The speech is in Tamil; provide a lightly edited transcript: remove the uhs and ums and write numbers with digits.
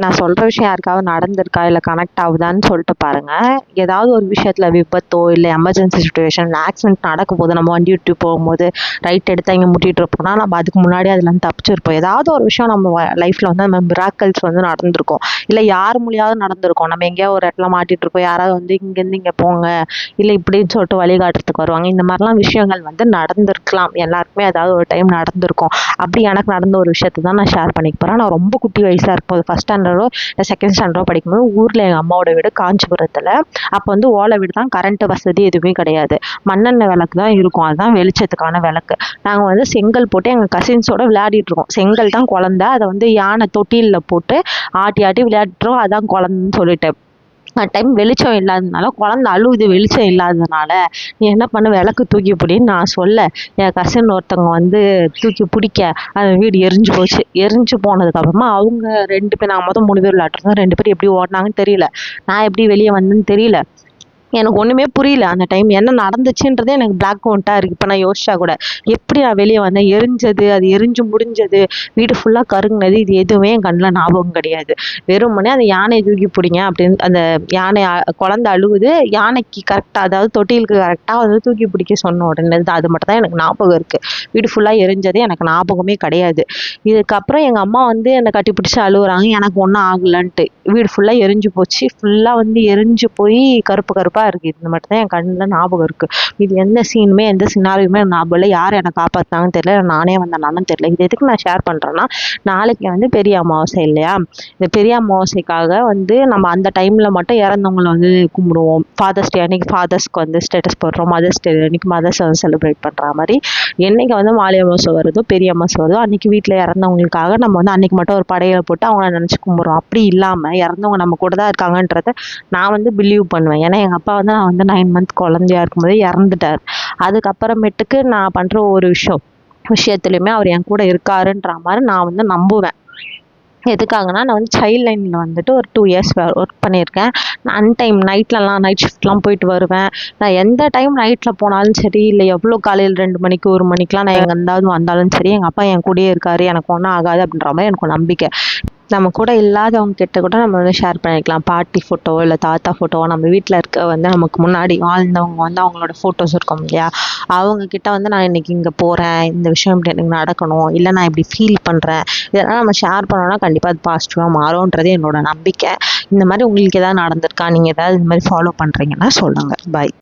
நான் சொல்கிற விஷயம் யாருக்காவது நடந்திருக்கா இல்லை கனெக்ட் ஆகுதான்னு சொல்லிட்டு பாருங்கள். ஏதாவது ஒரு விஷயத்தில் விபத்தோ இல்லை எமர்ஜென்சி சுச்சுவேஷன் இல்லை ஆக்சிடென்ட் நடக்கும் போது நம்ம வண்டி விட்டு போகும்போது ரைட் எடுத்து இங்கே முட்டிகிட்டு இருப்போம்னா நம்ம அதுக்கு முன்னாடி அதுலேருந்து தப்பிச்சிருப்போம். ஏதாவது ஒரு விஷயம் நம்ம லைஃப்பில் வந்து நம்ம மிராக்கல்ஸ் வந்து நடந்திருக்கும். இல்லை யார் மூலியாவது நடந்திருக்கும். நம்ம எங்கேயாவது ஒரு இடத்துல மாட்டிகிட்டு இருப்போம், யாராவது வந்து இங்கேருந்து இங்கே போங்க இல்லை இப்படின்னு சொல்லிட்டு வழிகாட்டுறதுக்கு வருவாங்க. இந்த மாதிரிலாம் விஷயங்கள் வந்து நடந்திருக்கலாம். எல்லாருக்குமே ஏதாவது ஒரு டைம் நடந்திருக்கும். அப்படி எனக்கு நடந்த ஒரு விஷயத்தை தான் நான் ஷேர் பண்ணிக்க போகிறேன். நான் ரொம்ப குட்டி வயசாக இருக்கும்போது ஃபஸ்ட் ஸ்டாண்டர்டோ இல்லை செகண்ட் ஸ்டாண்டர்டோ படிக்கும்போது ஊரில் எங்கள் அம்மாவோட வீடு காஞ்சிபுரத்தில். அப்போ வந்து ஓலை வீடு தான், கரண்ட் வசதி எதுவுமே கிடையாது. மண்ணெண்ணெய் விளக்கு தான் இருக்கும். அதுதான் வெளிச்சத்துக்கான விளக்கு. நாங்கள் வந்து செங்கல் போட்டு எங்கள் கசின்ஸோட விளையாடிட்டு இருக்கோம். செங்கல் தான் குழந்த. அதை வந்து யானை தொட்டிலில் போட்டு ஆட்டி ஆட்டி விளையாடிட்டுருவோம். அதான் குழந்தைன்னு சொல்லிட்டு டைம் வெளிச்சம் இல்லாததுனால குழந்தை அழுகுது. வெளிச்சம் இல்லாததுனால நீ என்ன பண்ண, விளக்கு தூக்கி பிடின்னு நான் சொல்ல என் கசின் ஒருத்தவங்க வந்து தூக்கி பிடிக்க அந்த வீடு எரிஞ்சு போச்சு. எரிஞ்சு போனதுக்கப்புறமா அவங்க 2 பேர், நாங்கள் மொத்தம் 3 பேர் விளையாட்டுருந்தோம். 2 பேர் எப்படி ஓடினாங்கன்னு தெரியல. நான் எப்படி வெளியே வந்தேன்னு தெரியல. எனக்கு ஒன்றுமே புரியல. அந்த டைம் என்ன நடந்துச்சுன்றதே எனக்கு பிளாக் அவுட்டாக இருக்குது. இப்போ நான் யோசிச்சா கூட எப்படி நான் வெளியே வந்தேன், எரிஞ்சது, அது எரிஞ்சு முடிஞ்சது, வீடு ஃபுல்லாக கருங்குனது, இது எதுவுமே என் கண்ணில் ஞாபகம் கிடையாது. வெறுமனே அந்த யானையை தூக்கி பிடிங்க அப்படின்னு அந்த யானை குழந்தை அழுகுது, யானைக்கு கரெக்டாக அதாவது தொட்டிலுக்கு கரெக்டாக வந்து தூக்கி பிடிக்க சொன்ன உடனே அது மட்டும் தான் எனக்கு ஞாபகம் இருக்குது. வீடு ஃபுல்லாக எரிஞ்சது எனக்கு ஞாபகமே கிடையாது. இதுக்கப்புறம் எங்கள் அம்மா வந்து என்னை கட்டி பிடிச்சி அழுகுறாங்க, எனக்கு ஒன்றும் ஆகலைன்ட்டு. வீடு ஃபுல்லாக எரிஞ்சு போச்சு. ஃபுல்லாக வந்து எரிஞ்சு போய் கருப்பு கருப்பாக இருக்குது. இது மட்டும் தான் என் கண்ணில் ஞாபகம் இருக்குது. இது எந்த சீனுமே எந்த சினாரியுமே ஞாபகம் இல்லை. யார் என்னை காப்பாற்றினாங்கன்னு தெரியல, நானே வந்தேனாலும் தெரியல. இது எதுக்கு நான் ஷேர் பண்ணுறேன்னா, நாளைக்கு வந்து பெரிய அமாவாசை இல்லையா? இந்த பெரிய அமாவாசைக்காக வந்து நம்ம அந்த டைமில் மட்டும் இறந்தவங்களை வந்து கும்பிடுவோம். ஃபாதர்ஸ் டே அன்றைக்கி ஃபாதர்ஸ்க்கு வந்து ஸ்டேட்டஸ் போடுறோம். மதர்ஸ் டே அன்றைக்கி மதர்ஸை வந்து செலிப்ரேட் பண்ணுற மாதிரி என்றைக்கு வந்து மாலை அமாவாசை வருதோ பெரிய அமாவாசை வருதோ அன்றைக்கி வீட்டில் இறந்தவங்களுக்காக நம்ம வந்து அன்றைக்கி மட்டும் ஒரு படையலை போட்டு அவங்கள நினச்சி கும்பிட்றோம். அப்படி இல்லாமல் இறந்தவங்க நம்ம கூட தான் இருக்காங்கன்றத நான் வந்து பிலீவ் பண்ணுவேன். ஏன்னா எங்கள் அப்பா வந்து நான் வந்து 9 மந்த் குழந்தையா இருக்கும்போதே இறந்துட்டார். அதுக்கப்புறமேட்டுக்கு நான் பண்ணுற ஒரு விஷயத்துலையுமே அவர் என் கூட இருக்காருன்ற மாதிரி நான் வந்து நம்புவேன். எதுக்காகனா, நான் வந்து சைல்ட் லைனில் வந்துட்டு ஒரு 2 இயர்ஸ் ஒர்க் பண்ணியிருக்கேன். நான் நைட்லலாம் நைட் ஷிஃப்ட்லாம் போயிட்டு வருவேன். நான் எந்த டைம் நைட்டில் போனாலும் சரி, இல்லை எவ்வளோ காலையில் 2 மணிக்கு 1 மணிக்கெலாம் நான் எங்கேருந்தாவது வந்தாலும் சரி, எங்கள் அப்பா என் கூடயே இருக்காரு, எனக்கு ஒன்றும் ஆகாது அப்படின்ற மாதிரி எனக்கு ஒரு நம்பிக்கை. நம்ம கூட இல்லாதவங்க கிட்ட கூட நம்ம வந்து ஷேர் பண்ணிக்கலாம். பாட்டி ஃபோட்டோ இல்லை தாத்தா ஃபோட்டோ, நம்ம வீட்டில் இருக்க வந்து நமக்கு முன்னாடி வாழ்ந்தவங்க வந்து அவங்களோட ஃபோட்டோஸ் இருக்கும் இல்லையா? அவங்கக்கிட்ட வந்து நான் இன்றைக்கி இங்கே போகிறேன், இந்த விஷயம் இப்படி எனக்கு நடக்கணும், இல்லை நான் இப்படி ஃபீல் பண்ணுறேன், இதெல்லாம் நம்ம ஷேர் பண்ணோன்னா கண்டிப்பாக அது பாசிட்டிவாக மாறும்ன்றது என்னோட நம்பிக்கை. இந்த மாதிரி உங்களுக்கு எதாவது நடந்திருக்கா? நீங்கள் ஏதாவது இந்த மாதிரி ஃபாலோ பண்ணுறீங்கன்னா சொல்லுங்கள். பாய்.